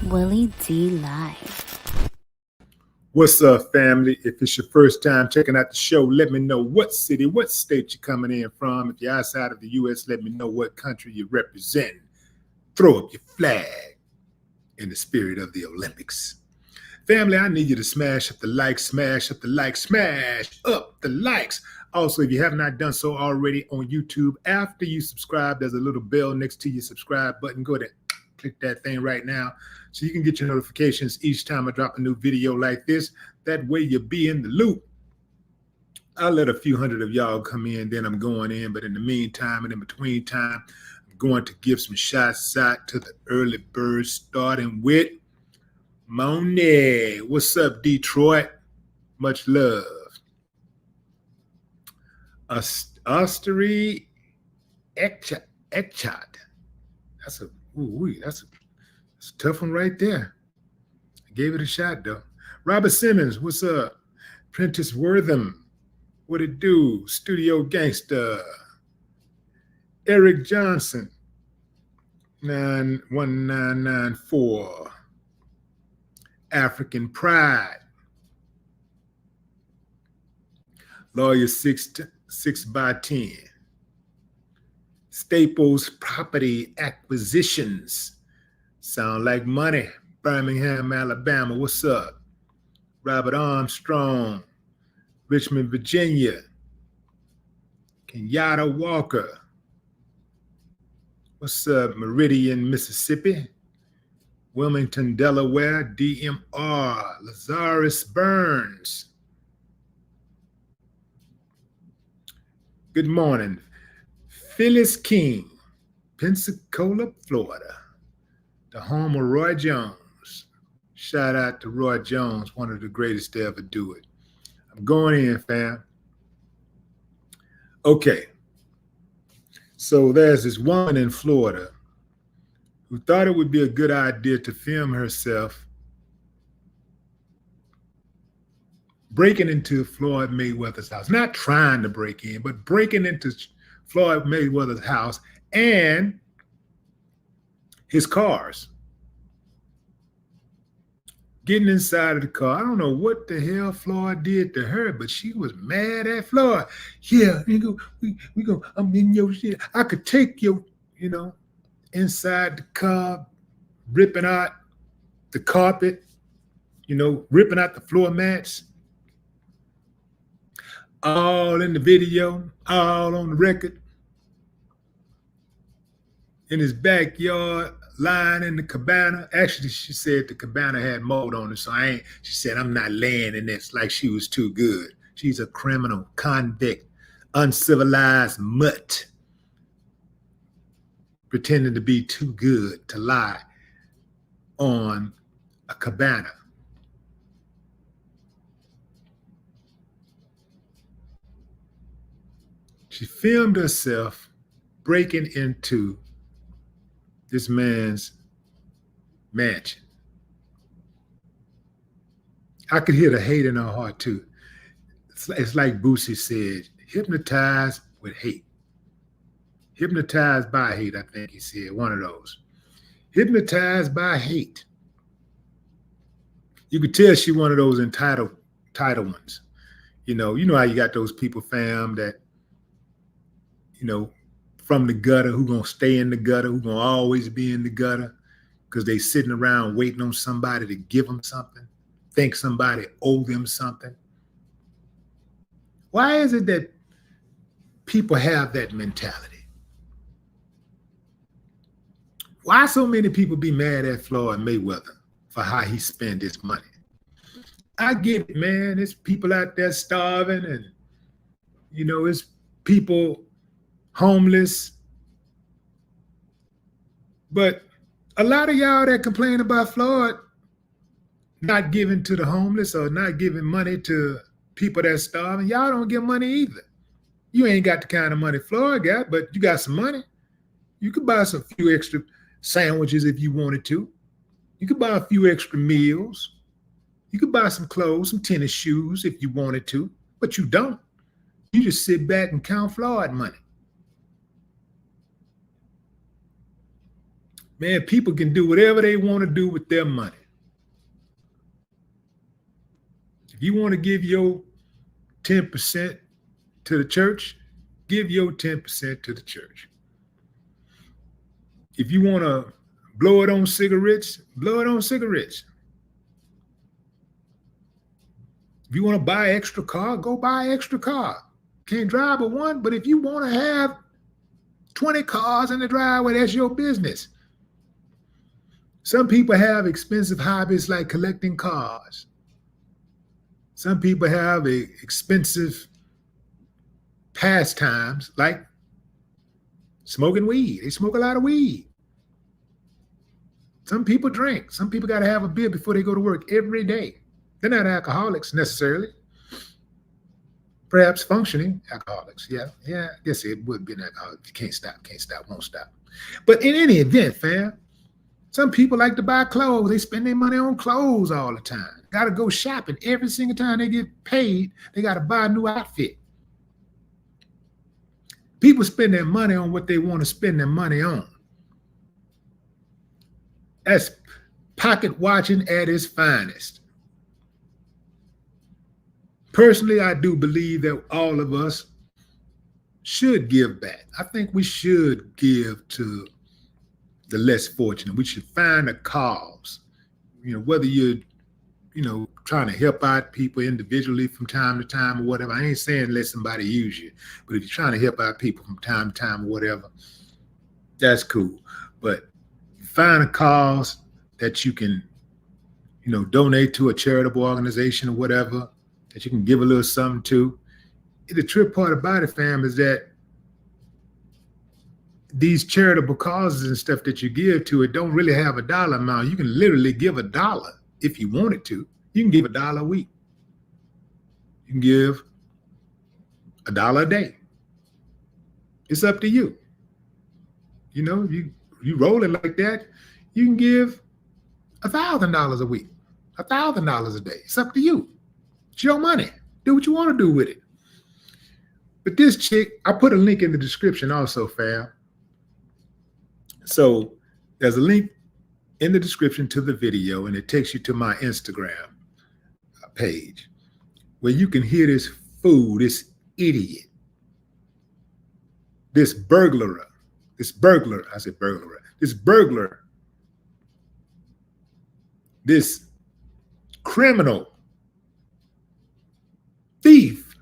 Willie D Live. What's up, family? If it's your first time checking out the show, let me know what city, what state you're coming in from. If you're outside of the U.S., let me know what country you represent. Throw up your flag in the spirit of the Olympics. Family, I need you to smash up the like, smash up the like, smash up the likes. Also, if you have not done so already on YouTube, after you subscribe, there's a little bell next to your subscribe button. Go ahead and click that thing right now so you can get your notifications each time I drop a new video like this. That way you'll be in the loop. I'll let a few hundred of y'all come in, then I'm going in. But in the meantime and in between time, I'm going to give some shots out to the early birds, starting with Monet. What's up, Detroit? Much love. Ostery Echat. That's a tough one right there. I gave it a shot though. Robert Simmons, what's up? Prentice Wortham, what it do? Studio Gangster. Eric Johnson, 91994. African Pride. Lawyer 6x10. Staples Property Acquisitions. Sound like money. Birmingham, Alabama. What's up? Robert Armstrong. Richmond, Virginia. Kenyatta Walker. What's up? Meridian, Mississippi. Wilmington, Delaware. DMR. Lazarus Burns. Good morning. Phyllis King, Pensacola, Florida, the home of Roy Jones. Shout out to Roy Jones, one of the greatest to ever do it. I'm going in, fam. Okay. So there's this woman in Florida who thought it would be a good idea to film herself breaking into Floyd Mayweather's house. Not trying to break in, but breaking into Floyd Mayweather's house and his cars. Getting inside of the car. I don't know what the hell Floyd did to her, but she was mad at Floyd. Yeah, we go, I'm in your shit. I could take your, inside the car, ripping out the carpet, ripping out the floor mats. All in the video, all on the record. In his backyard, lying in the cabana. Actually, she said the cabana had mold on it, so she said, I'm not laying in this, like she was too good. She's a criminal, convict, uncivilized mutt, pretending to be too good to lie on a cabana. She filmed herself breaking into this man's mansion. I could hear the hate in her heart too. It's like Boosie said, hypnotized with hate. Hypnotized by hate, I think he said, one of those. Hypnotized by hate. You could tell she one of those entitled ones. You know how you got those people, fam, that from the gutter, who gonna stay in the gutter, who gonna always be in the gutter because they sitting around waiting on somebody to give them something, think somebody owe them something. Why is it that people have that mentality? Why so many people be mad at Floyd Mayweather for how he spend his money? I get it, man. There's people out there starving and, it's people homeless. But a lot of y'all that complain about Floyd not giving to the homeless or not giving money to people that starving, y'all don't give money either. You ain't got the kind of money Floyd got, but you got some money. You could buy some few extra sandwiches if you wanted to. You could buy a few extra meals. You could buy some clothes, some tennis shoes if you wanted to, but you don't. You just sit back and count Floyd money. Man, people can do whatever they want to do with their money. If you want to give your 10% to the church, give your 10% to the church. If you want to blow it on cigarettes, blow it on cigarettes. If you want to buy an extra car, go buy an extra car. Can't drive but one, but if you want to have 20 cars in the driveway, that's your business. Some people have expensive hobbies like collecting cars. Some people have expensive pastimes like smoking weed. They smoke a lot of weed. Some people drink. Some people got to have a beer before they go to work every day. They're not alcoholics necessarily. Perhaps functioning alcoholics. Yeah, I guess it would be an alcoholic. You can't stop, won't stop. But in any event, fam, some people like to buy clothes. They spend their money on clothes all the time. Got to go shopping every single time they get paid. They got to buy a new outfit. People spend their money on what they want to spend their money on. That's pocket watching at its finest. Personally, I do believe that all of us should give back. I think we should give to the less fortunate. We should find a cause. Whether you're, trying to help out people individually from time to time or whatever. I ain't saying let somebody use you, but if you're trying to help out people from time to time or whatever, that's cool. But find a cause that you can, donate to a charitable organization or whatever, that you can give a little something to. The trip part about it, fam, is that these charitable causes and stuff that you give to it don't really have a dollar amount. You can literally give $1 if you wanted to. You can give $1 a week. You can give $1 a day. It's up to you. You roll it like that, you can give $1,000 a week, $1,000 a day. It's up to you. It's your money. Do what you want to do with it. But this chick, I put a link in the description also, fam. So there's a link in the description to the video, and it takes you to my Instagram page where you can hear this fool, this idiot, this burglar, this criminal, thief,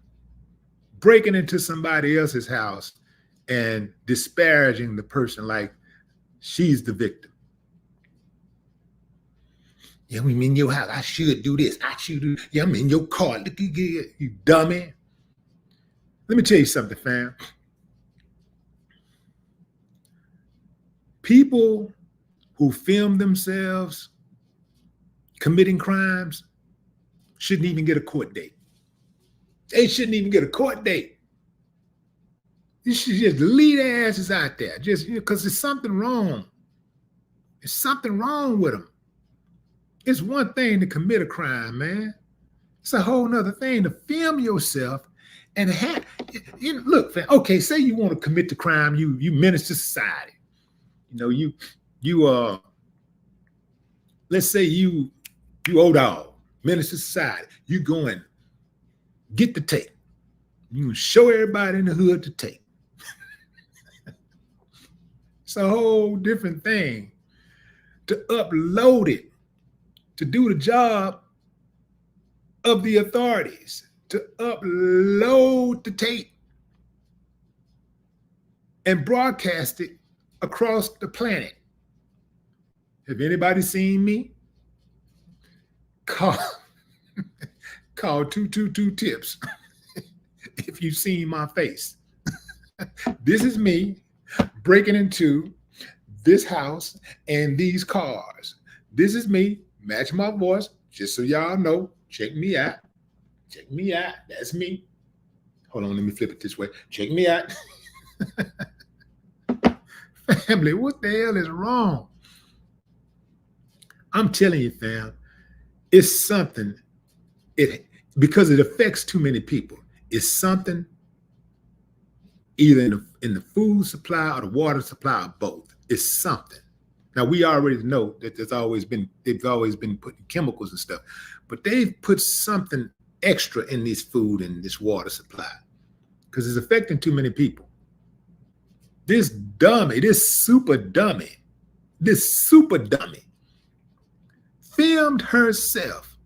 breaking into somebody else's house and disparaging the person like she's the victim. Yeah, I'm in your house. I should do this. I should do. Yeah, I'm in your car. Look, you dummy. Let me tell you something, fam. People who film themselves committing crimes shouldn't even get a court date. They shouldn't even get a court date. You should just leave their asses out there, just because there's something wrong. There's something wrong with them. It's one thing to commit a crime, man. It's a whole nother thing to film yourself and look, fam, okay, say you want to commit the crime, you menace to society. Let's say you owe dog, menace to society. You go and get the tape. You show everybody in the hood the tape. It's a whole different thing to upload it, to do the job of the authorities, to upload the tape and broadcast it across the planet. Have anybody seen me? Call 222-TIPS if you've seen my face. This is me breaking into this house and these cars. This is me. Match my voice, just so y'all know. Check me out. Check me out. That's me. Hold on, let me flip it this way. Check me out. Family, what the hell is wrong? I'm telling you, fam, it's something. Because it affects too many people. It's something either in the food supply or the water supply or both. It's something Now we already know that they've always been putting chemicals and stuff, but they've put something extra in this food and this water supply because it's affecting too many people. This super dummy filmed herself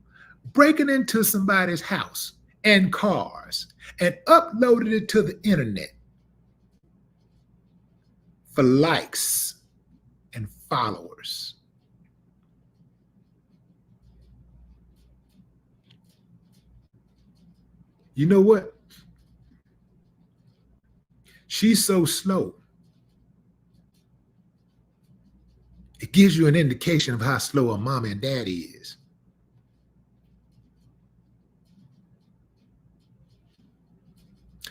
breaking into somebody's house and cars and uploaded it to the internet for likes and followers. You know what? She's so slow. It gives you an indication of how slow a mom and daddy is.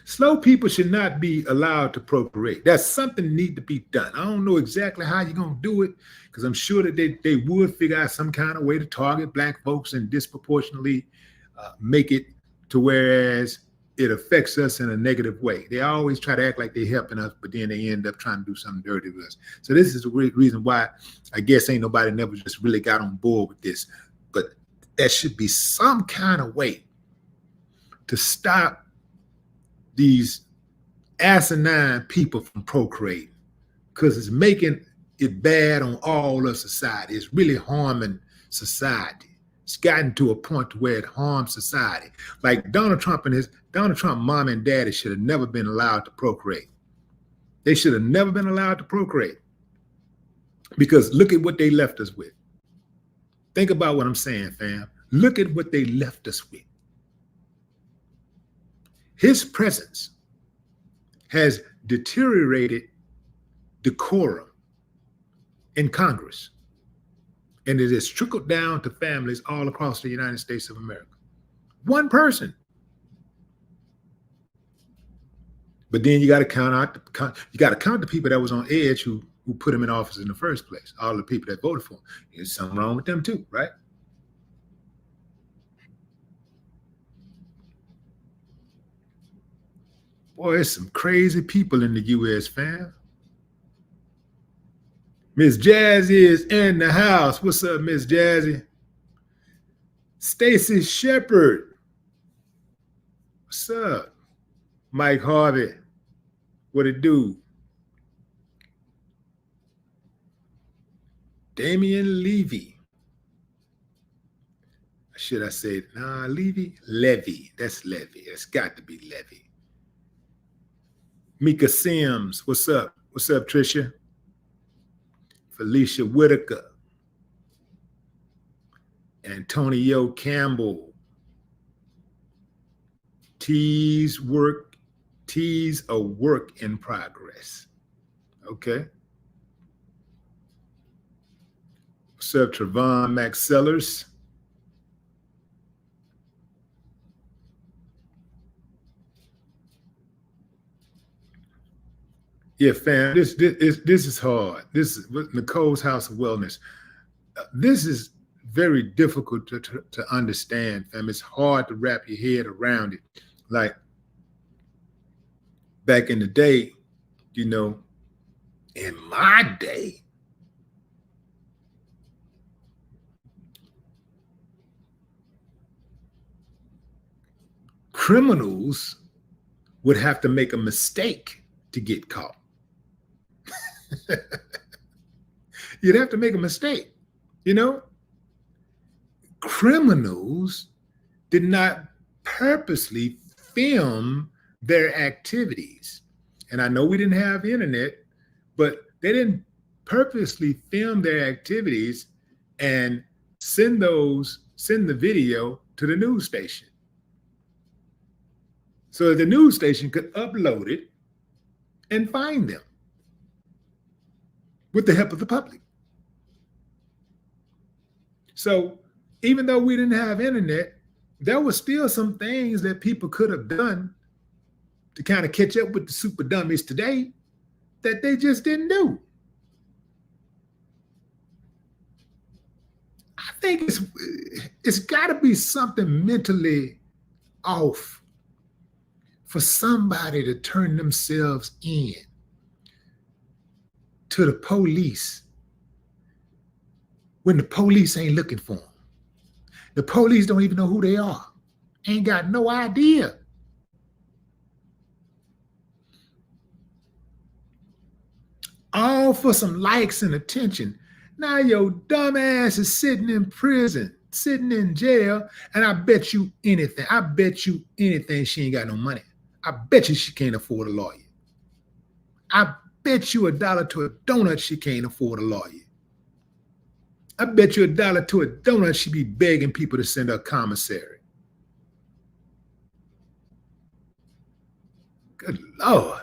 Slow people should not be allowed to procreate. That's something need to be done. I don't know exactly how you're going to do it, because I'm sure that they would figure out some kind of way to target Black folks and disproportionately make it to whereas it affects us in a negative way. They always try to act like they're helping us, but then they end up trying to do something dirty with us. So this is the reason why I guess ain't nobody never just really got on board with this. But there should be some kind of way to stop these asinine people from procreating, because it's making it bad on all of society. It's really harming society. It's gotten to a point where it harms society. Like Donald Trump mom and daddy should have never been allowed to procreate. They should have never been allowed to procreate, because look at what they left us with. Think about what I'm saying, fam. Look at what they left us with. His presence has deteriorated decorum in Congress, and it has trickled down to families all across the United States of America. One person. But then you got to count the people that was on edge who put him in office in the first place. All the people that voted for him. There's something wrong with them too, right? Boy, there's some crazy people in the U.S., fam. Miss Jazzy is in the house. What's up, Miss Jazzy? Stacy Shepard. What's up? Mike Harvey. What it do? Damian Levy. Should I say, Levy? Levy. That's Levy. It's got to be Levy. Mika Sims, what's up? What's up, Tricia? Felicia Whitaker. Antonio Campbell. T's a work in progress. Okay. What's up, Trevon Max Sellers? Yeah, fam, this is hard. This is Nicole's House of Wellness. This is very difficult to understand, fam. It's hard to wrap your head around it. Like back in the day, in my day, criminals would have to make a mistake to get caught. You'd have to make a mistake, Criminals did not purposely film their activities. And I know we didn't have internet, but they didn't purposely film their activities and send the video to the news station, so that the news station could upload it and find them with the help of the public. So even though we didn't have internet, there were still some things that people could have done to kind of catch up with the super dummies today that they just didn't do. I think it's got to be something mentally off for somebody to turn themselves in to the police when the police ain't looking for them. The police don't even know who they are. Ain't got no idea. All for some likes and attention. Now your dumb ass is sitting in prison, sitting in jail, and I bet you anything she ain't got no money. I bet you she can't afford a lawyer. I bet you $1 to a donut she can't afford a lawyer. I bet you $1 to a donut she be begging people to send her a commissary. Good Lord.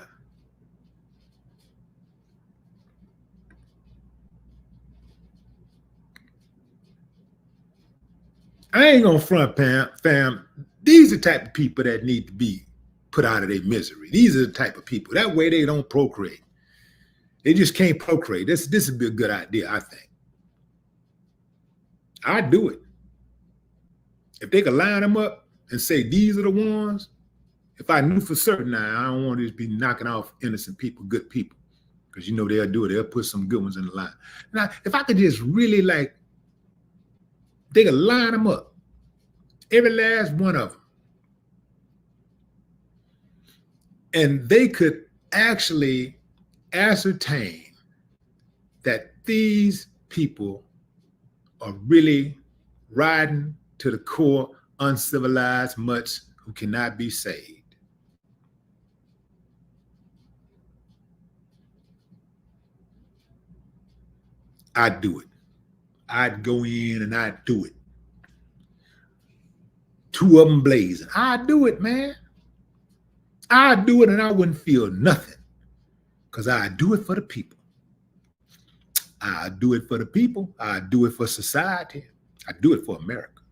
I ain't gonna front, fam. These are the type of people that need to be put out of their misery. These are the type of people. That way they don't procreate. They just can't procreate. This would be a good idea, I think. I'd do it. If they could line them up and say, these are the ones, if I knew for certain now, I don't want to just be knocking off innocent people, good people, because you know they'll do it. They'll put some good ones in the line. Now, if I could just really they could line them up, every last one of them, and they could actually ascertain that these people are really riding to the core, uncivilized mutts who cannot be saved. I'd do it. I'd go in and I'd do it. 2 of them blazing. I'd do it, man. I'd do it and I wouldn't feel nothing because I'd do it for the people. I'd do it for the people. I'd do it for society. I'd do it for America.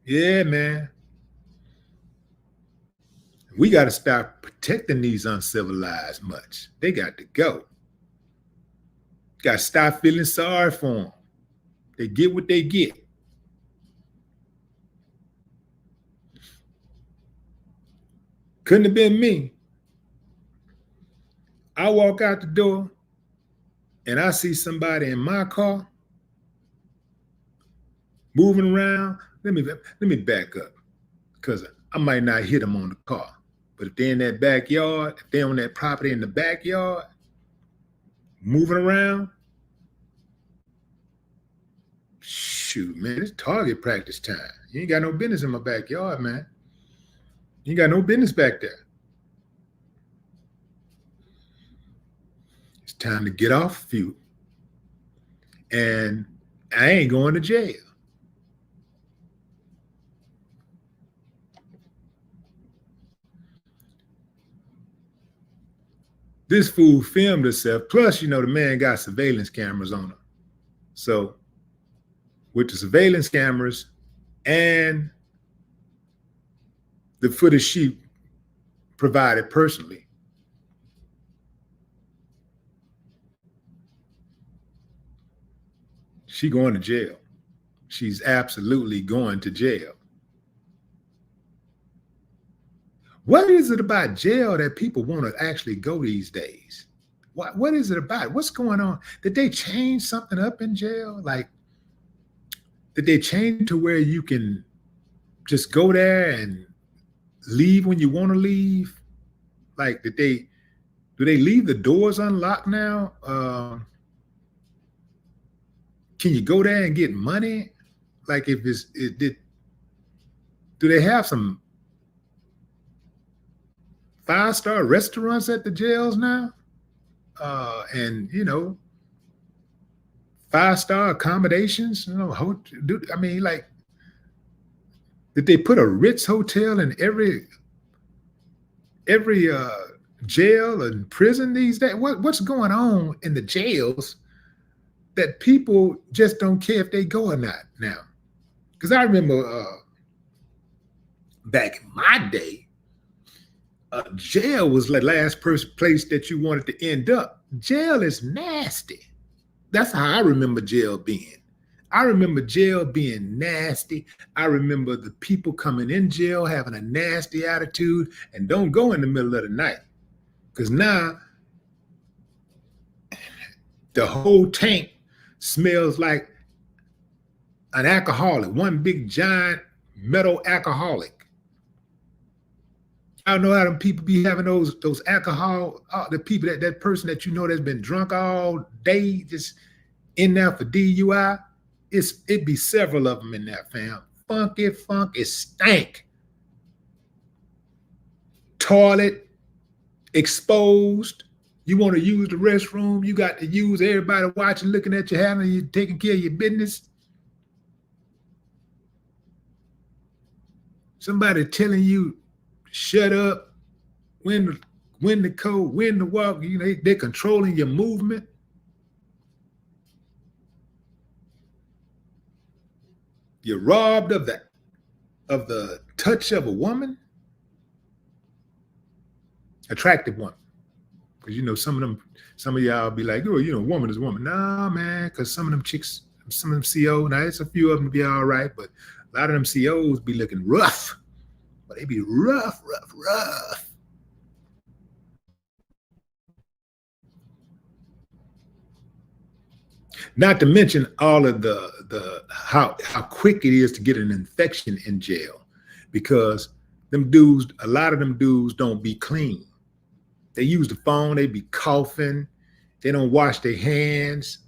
Yeah, man. We got to start protecting these uncivilized mutts. They got to go. Got to stop feeling sorry for them. They get what they get. Couldn't have been me. I walk out the door and I see somebody in my car moving around. Let me back up because I might not hit them on the car. But if they're in that backyard, if they're on that property in the backyard, moving around, shoot, man, it's target practice time. You ain't got no business in my backyard, man. You ain't got no business back there. It's time to get off a few. And I ain't going to jail. This fool filmed himself. Plus, you know, the man got surveillance cameras on him. So with the surveillance cameras and the footage she provided personally, she going to jail. She's absolutely going to jail. What is it about jail that people want to actually go these days? What is it about? What's going on? Did they change something up in jail? Like, did they change to where you can just go there and leave when you want to leave? Like, do they leave the doors unlocked now? Can you go there and get money? Like, do they have some 5-star restaurants at the jails now? And, you know, 5-star accommodations, you know, I mean, like, did they put a Ritz hotel in every jail and prison these days? What's going on in the jails that people just don't care if they go or not now? Because I remember back in my day, jail was the last place that you wanted to end up. Jail is nasty. That's how I remember jail being. I remember jail being nasty. I remember the people coming in jail having a nasty attitude, and don't go in the middle of the night. Because now the whole tank smells like an alcoholic, one big giant metal alcoholic. I don't know how them people be having those alcohol, the people that person that you know that's been drunk all day, just in there for DUI. It be several of them in there, fam. Funky, it stank. Toilet exposed. You want to use the restroom, you got to use everybody watching, looking at you, having you taking care of your business. Somebody telling you, shut up, when the code, when to walk, you know, they're controlling your movement. You're robbed of the touch of a woman, attractive woman. Because, you know, some of y'all be like, oh, you know, woman is woman. Nah, man, because some of them chicks, some of them COs, now it's a few of them be all right, but a lot of them COs be looking rough. But they be rough. Not to mention all of the how quick it is to get an infection in jail, because them dudes, a lot of them dudes don't be clean. They use the phone, they be coughing, they don't wash their hands.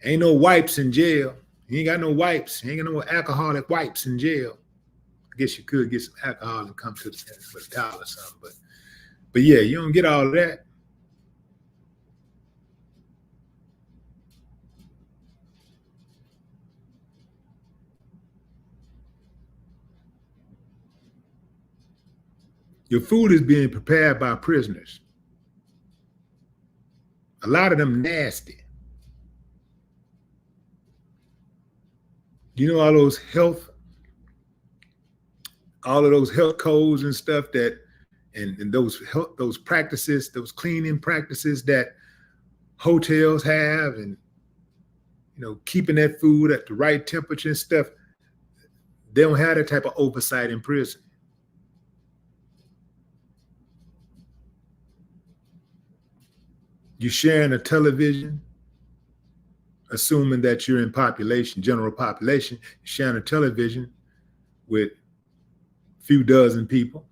Ain't no wipes in jail. You ain't got no wipes. You ain't got no alcoholic wipes in jail. I guess you could get some alcohol and come to the with a towel or something, but yeah, you don't get all of that. Your food is being prepared by prisoners. A lot of them nasty. You know, all of those health codes and stuff that, and those practices, those cleaning practices that hotels have, and, you know, keeping that food at the right temperature and stuff. They don't have that type of oversight in prison. You're sharing a television, assuming that you're in general population, you're sharing a television with a few dozen people.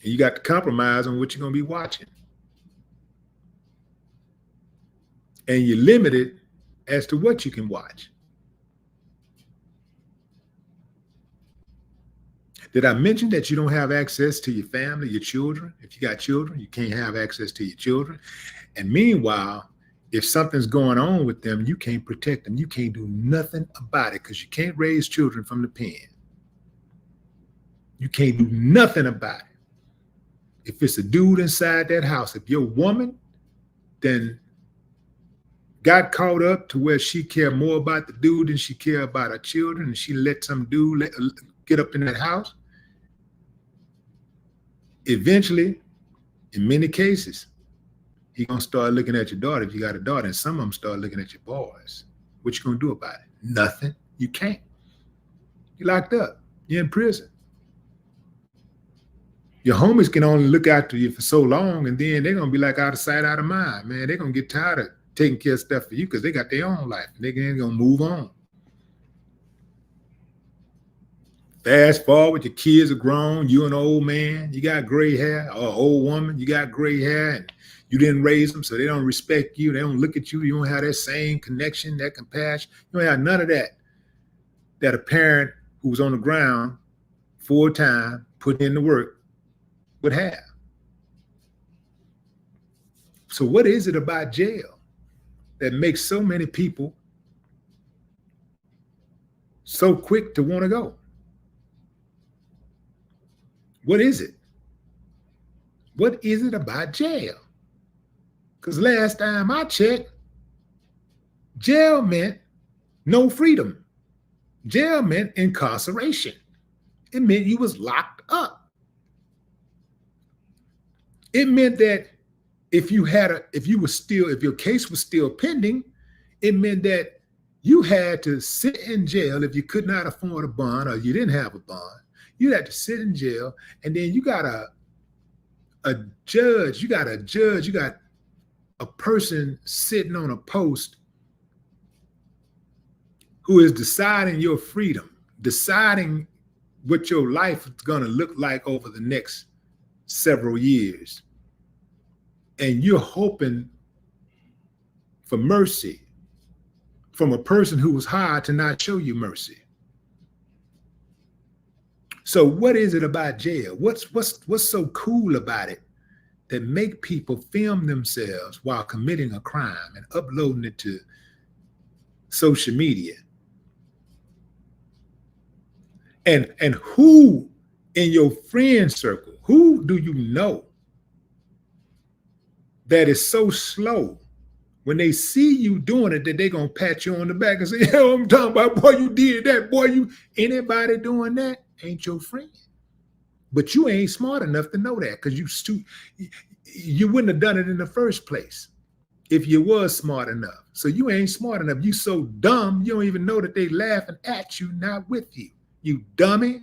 And you got to compromise on what you're going to be watching. And you're limited as to what you can watch. Did I mention that you don't have access to your family, your children? If you got children, you can't have access to your children. And meanwhile, if something's going on with them, you can't protect them. You can't do nothing about it because you can't raise children from the pen. You can't do nothing about it. If it's a dude inside that house, if your woman then got caught up to where she cared more about the dude than she cared about her children, and she let some dude get up in that house, eventually, in many cases, he's gonna start looking at your daughter if you got a daughter, and some of them start looking at your boys. What you gonna do about it? Nothing. You can't. You're locked up. You're in prison. Your homies can only look after you for so long, and then they're gonna be like out of sight, out of mind, man. They're gonna get tired of taking care of stuff for you because they got their own life, and they're gonna move on. Fast forward, your kids are grown, you an old man, you got gray hair, or an old woman, you got gray hair, and you didn't raise them, so they don't respect you, they don't look at you, you don't have that same connection, that compassion, you don't have none of that a parent who's on the ground full time, putting in the work, would have. So what is it about jail that makes so many people so quick to want to go? What is it? What is it about jail? Because last time I checked, jail meant no freedom. Jail meant incarceration. It meant you was locked up. It meant that if your case was still pending, it meant that you had to sit in jail if you could not afford a bond or you didn't have a bond. You had to sit in jail, and then you got a judge, you got a person sitting on a post who is deciding your freedom, deciding what your life is going to look like over the next several years. And you're hoping for mercy from a person who was hired to not show you mercy. So what is it about jail? What's so cool about it that make people film themselves while committing a crime and uploading it to social media? And who in your friend circle, who do you know that is so slow when they see you doing it that they're going to pat you on the back and say, yo, I'm talking about, boy, you did that, boy, anybody doing that ain't your friend. But you ain't smart enough to know that because you wouldn't have done it in the first place if you was smart enough. So you ain't smart enough. You so dumb, you don't even know that they laughing at you, not with you. You dummy.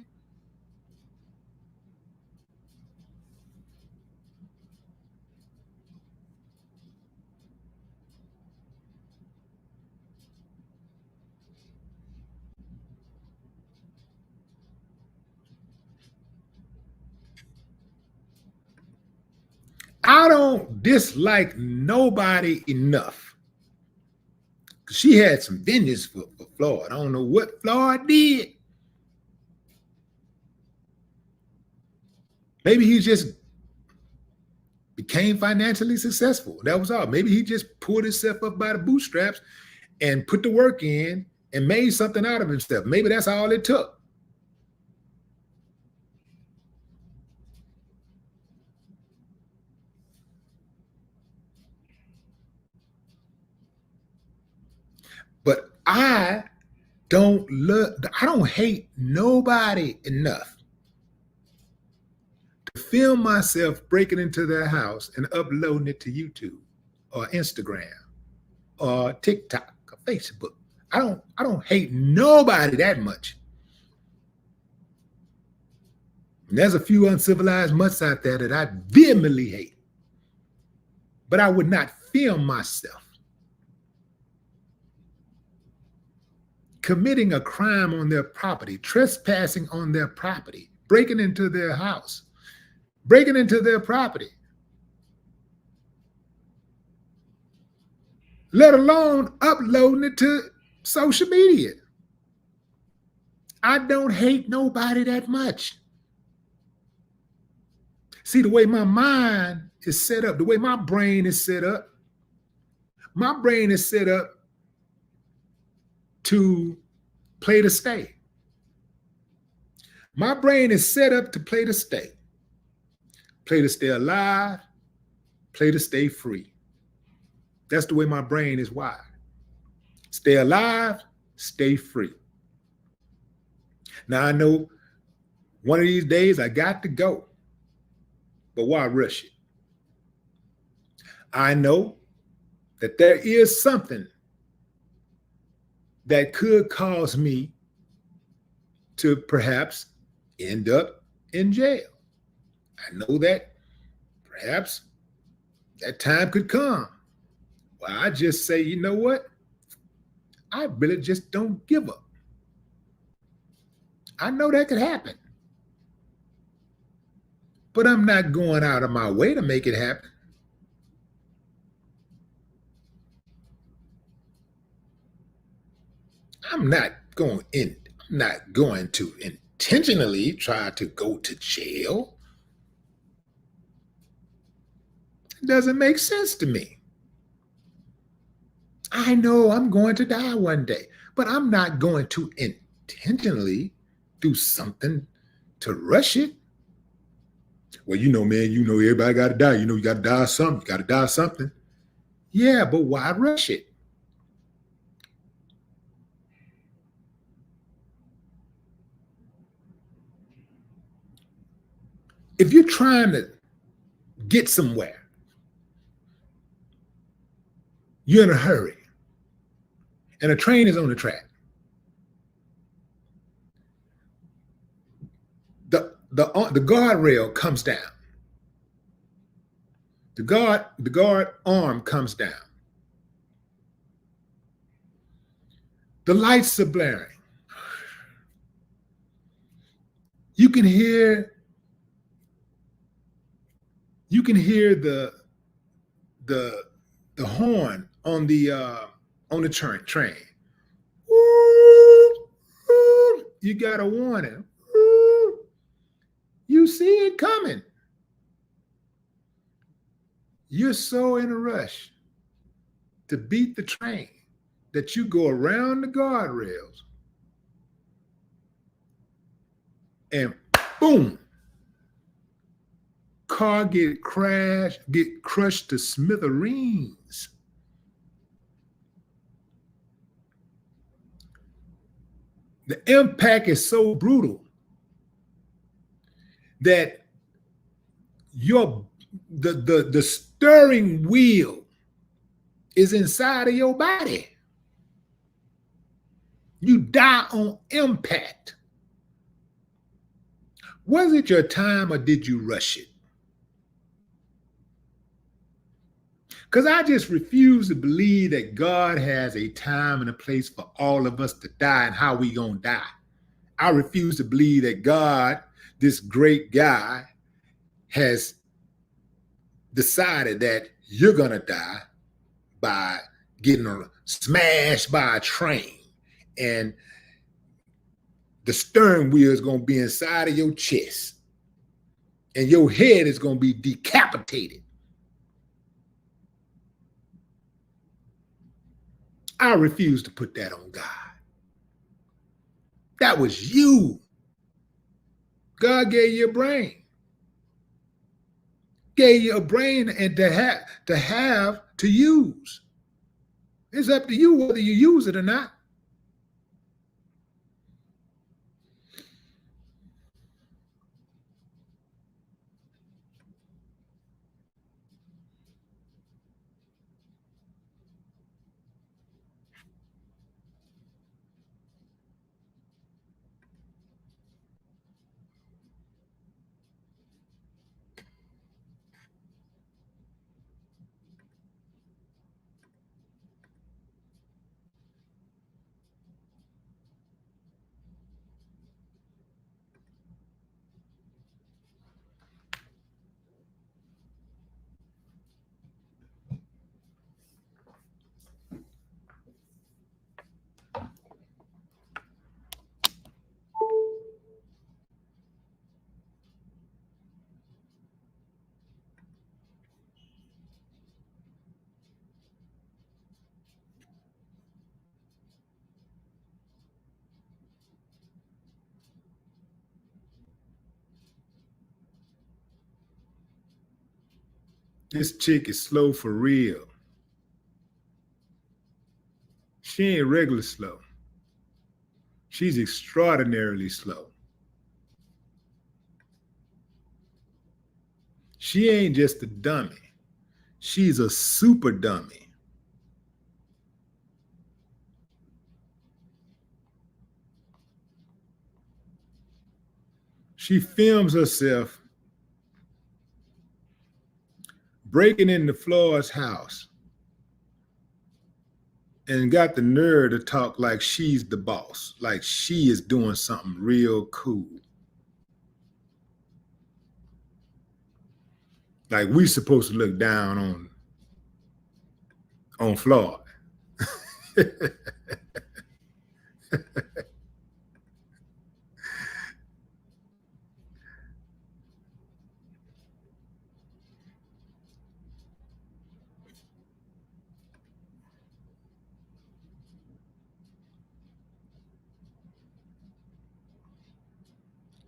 I don't dislike nobody enough. She had some vengeance for Floyd. I don't know what Floyd did. Maybe he just became financially successful. That was all. Maybe he just pulled himself up by the bootstraps and put the work in and made something out of himself. Maybe that's all it took. But I don't hate nobody enough to film myself breaking into their house and uploading it to YouTube or Instagram or TikTok or Facebook. I don't hate nobody that much. And there's a few uncivilized mutts out there that I vehemently hate. But I would not film myself committing a crime on their property, trespassing on their property, breaking into their house, breaking into their property, let alone uploading it to social media. I don't hate nobody that much. See, the way my mind is set up, the way my brain is set up to play to stay. My brain is set up to play to stay. Play to stay alive, play to stay free. That's the way my brain is wired. Stay alive, stay free. Now I know one of these days I got to go, but why rush it? I know that there is something that could cause me to perhaps end up in jail. I know that perhaps that time could come. Well, I just say, you know what? I really just don't give up. I know that could happen. But I'm not going out of my way to make it happen. I'm not going to intentionally try to go to jail. It doesn't make sense to me. I know I'm going to die one day, but I'm not going to intentionally do something to rush it. Well, man, everybody got to die. You got to die something. You got to die something. Yeah, but why rush it? If you're trying to get somewhere, you're in a hurry, and a train is on the track. The guardrail comes down. The guard arm comes down. The lights are blaring. You can hear the horn on the train. Woo, woo. You got a warning. Woo. You see it coming. You're so in a rush to beat the train that you go around the guardrails and boom, car get crushed to smithereens. The impact is so brutal that the steering wheel is inside of your body. You die on impact. Was it your time or did you rush it? Because I just refuse to believe that God has a time and a place for all of us to die and how we gonna die. I refuse to believe that God, this great guy, has decided that you're gonna die by getting smashed by a train and the steering wheel is gonna be inside of your chest and your head is gonna be decapitated. I refuse to put that on God. That was you. God gave you a brain. Gave you a brain and to use. It's up to you whether you use it or not. This chick is slow for real. She ain't regular slow. She's extraordinarily slow. She ain't just a dummy. She's a super dummy. She films herself breaking into Floyd's house and got the nerve to talk like she's the boss, like she is doing something real cool. Like we supposed to look down on Floyd.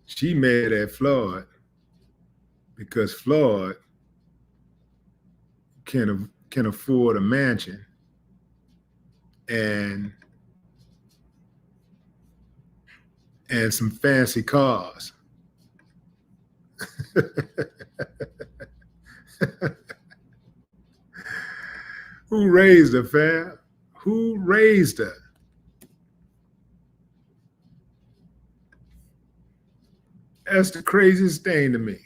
She mad at Floyd because Floyd can afford a mansion and some fancy cars. Who raised her, fam? Who raised her? That's the craziest thing to me.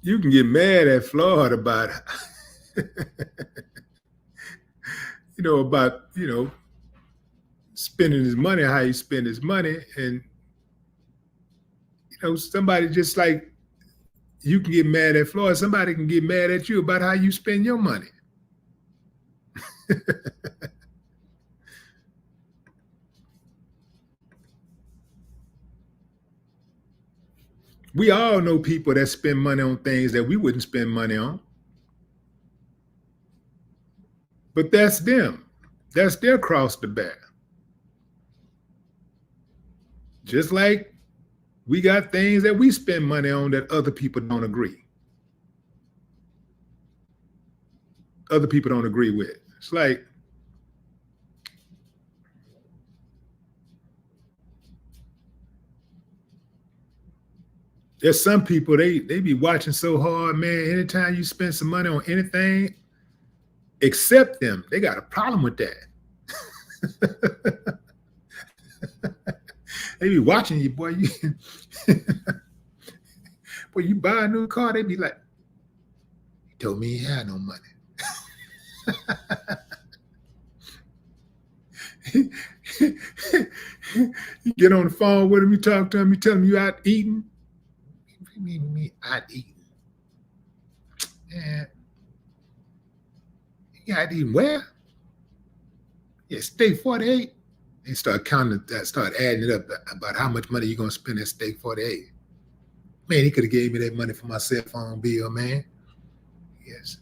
You can get mad at Floyd about, about, spending his money, how he spend his money. And, somebody just like you can get mad at Floyd, somebody can get mad at you about how you spend your money. We all know people that spend money on things that we wouldn't spend money on. But that's them. That's their cross to bear. Just like we got things that we spend money on that other people don't agree. Other people don't agree with. It's like, there's some people, they be watching so hard, man. Anytime you spend some money on anything, except them, they got a problem with that. They be watching you, boy. Boy, you buy a new car, they be like, he told me he had no money. You get on the phone with him, you talk to him, you tell him you out eating. What do you mean me out eating? Man, you out eating where? Yeah, steak 48. They start counting that, start adding it up about how much money you're gonna spend at steak 48. Man, he could have gave me that money for my cell phone bill, man. Yes.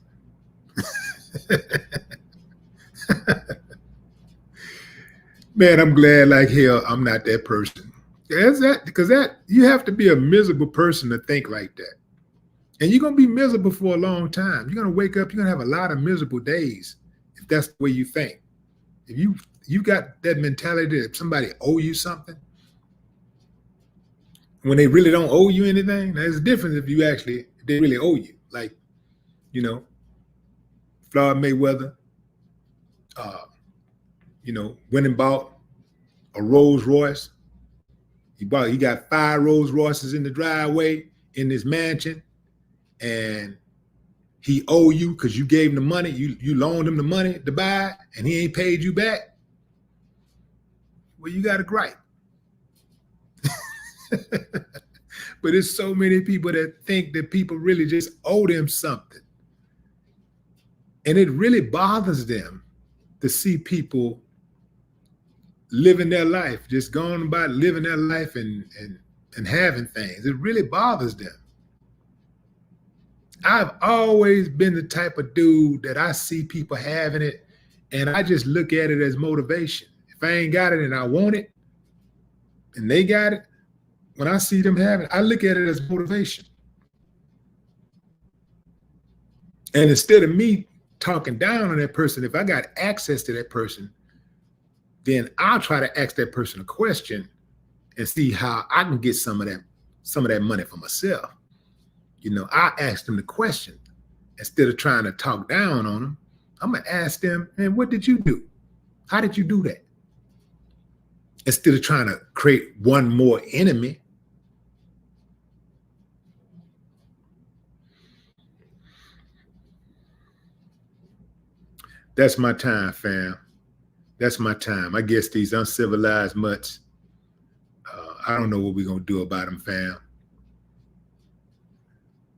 Man, I'm glad like hell I'm not that person. That's that, because that you have to be a miserable person to think like that. And you're gonna be miserable for a long time. You're gonna wake up, you're gonna have a lot of miserable days if that's the way you think. If you got that mentality that somebody owe you something when they really don't owe you anything, there's a difference if they really owe you. Like, Floyd Mayweather, went and bought a Rolls Royce. He got 5 Rolls Royces in the driveway in this mansion, and he owe you because you gave him the money, you loaned him the money to buy, and he ain't paid you back. Well, you got a gripe. But there's so many people that think that people really just owe them something. And it really bothers them to see people living their life, just going about living their life and having things. It really bothers them. I've always been the type of dude that I see people having it, and I just look at it as motivation. If I ain't got it and I want it, and they got it, when I see them having it, I look at it as motivation. And instead of me talking down on that person, if I got access to that person, then I'll try to ask that person a question and see how I can get some of that money for myself. I ask them the question instead of trying to talk down on them. I'm gonna ask them, man, what did you do? How did you do that? Instead of trying to create one more enemy. That's my time, fam. That's my time. I guess these uncivilized mutts, I don't know what we're going to do about them, fam.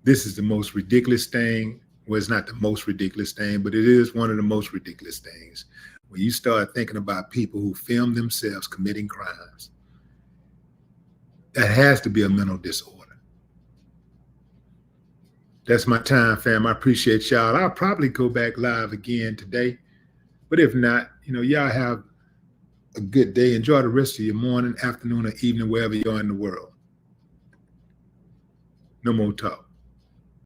This is the most ridiculous thing. Well, it's not the most ridiculous thing, but it is one of the most ridiculous things. When you start thinking about people who film themselves committing crimes, that has to be a mental disorder. That's my time, fam. I appreciate y'all. I'll probably go back live again today. But if not, y'all have a good day. Enjoy the rest of your morning, afternoon, or evening, wherever you are in the world. No more talk.